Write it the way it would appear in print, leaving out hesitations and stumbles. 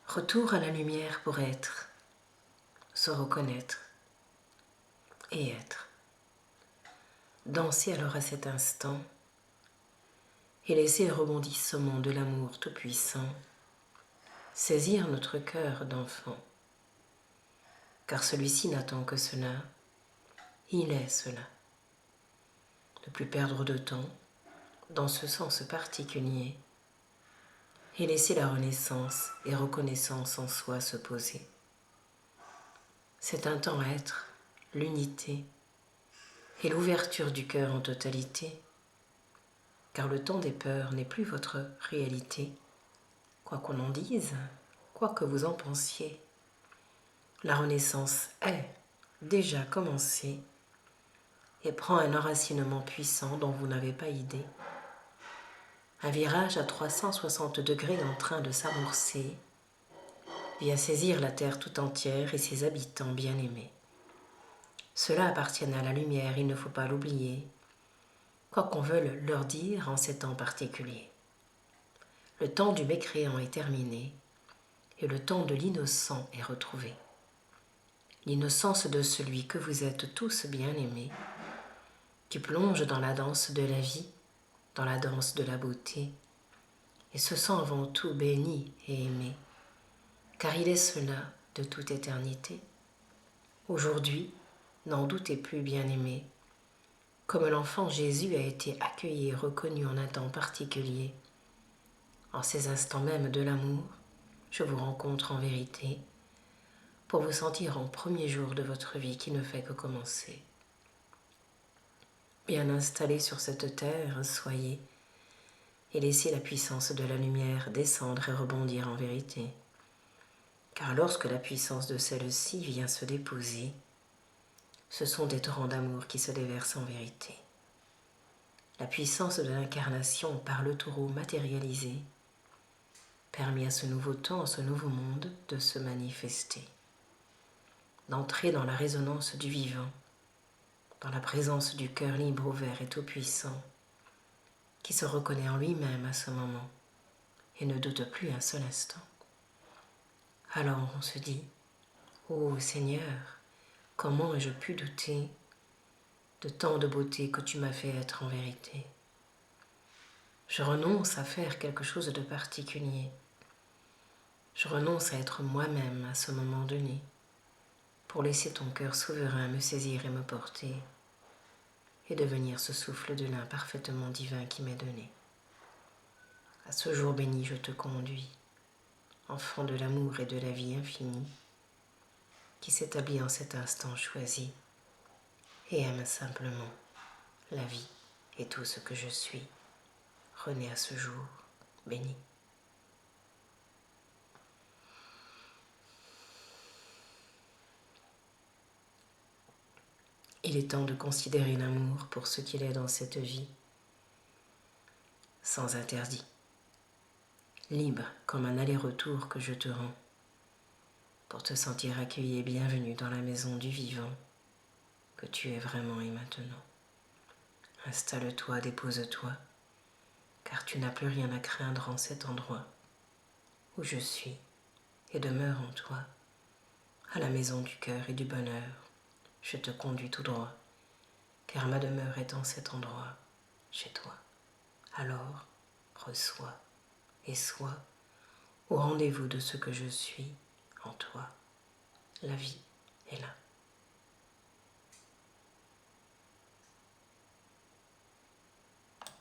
Retour à la lumière pour être, se reconnaître et être. Dansez alors à cet instant et laissez le rebondissement de l'amour tout-puissant saisir notre cœur d'enfant. Car celui-ci n'attend que cela, il est cela. Ne plus perdre de temps dans ce sens particulier et laisser la renaissance et reconnaissance en soi se poser. C'est un temps à être, l'unité et l'ouverture du cœur en totalité, car le temps des peurs n'est plus votre réalité, quoi qu'on en dise, quoi que vous en pensiez. La renaissance est déjà commencée et prend un enracinement puissant dont vous n'avez pas idée. Un virage à 360 degrés en train de s'amorcer vient saisir la terre tout entière et ses habitants bien-aimés. Cela appartient à la lumière, il ne faut pas l'oublier, quoi qu'on veuille leur dire en ces temps particuliers. Le temps du mécréant est terminé et le temps de l'innocent est retrouvé. L'innocence de celui que vous êtes tous bien-aimés, qui plonge dans la danse de la vie, dans la danse de la beauté, et se sent avant tout béni et aimé, car il est cela de toute éternité. Aujourd'hui, n'en doutez plus, bien-aimés, comme l'enfant Jésus a été accueilli et reconnu en un temps particulier. En ces instants même de l'amour, je vous rencontre en vérité, pour vous sentir en premier jour de votre vie qui ne fait que commencer. Bien installés sur cette terre, soyez, et laissez la puissance de la lumière descendre et rebondir en vérité. Car lorsque la puissance de celle-ci vient se déposer, ce sont des torrents d'amour qui se déversent en vérité. La puissance de l'incarnation par le taureau matérialisé permet à ce nouveau temps, à ce nouveau monde de se manifester, d'entrer dans la résonance du vivant, dans la présence du cœur libre, ouvert et tout-puissant, qui se reconnaît en lui-même à ce moment et ne doute plus un seul instant. Alors on se dit, ô Seigneur, comment ai-je pu douter de tant de beauté que tu m'as fait être en vérité? Je renonce à faire quelque chose de particulier. Je renonce à être moi-même à ce moment donné, pour laisser ton cœur souverain me saisir et me porter, et devenir ce souffle de l'un parfaitement divin qui m'est donné. À ce jour béni, je te conduis, enfant de l'amour et de la vie infinie, qui s'établit en cet instant choisi, et aime simplement la vie et tout ce que je suis, rené à ce jour béni. Il est temps de considérer l'amour pour ce qu'il est dans cette vie, sans interdit, libre comme un aller-retour que je te rends, pour te sentir accueilli et bienvenu dans la maison du vivant, que tu es vraiment et maintenant. Installe-toi, dépose-toi, car tu n'as plus rien à craindre en cet endroit où je suis et demeure en toi, à la maison du cœur et du bonheur. Je te conduis tout droit, car ma demeure est en cet endroit, chez toi. Alors, reçois et sois au rendez-vous de ce que je suis en toi. La vie est là.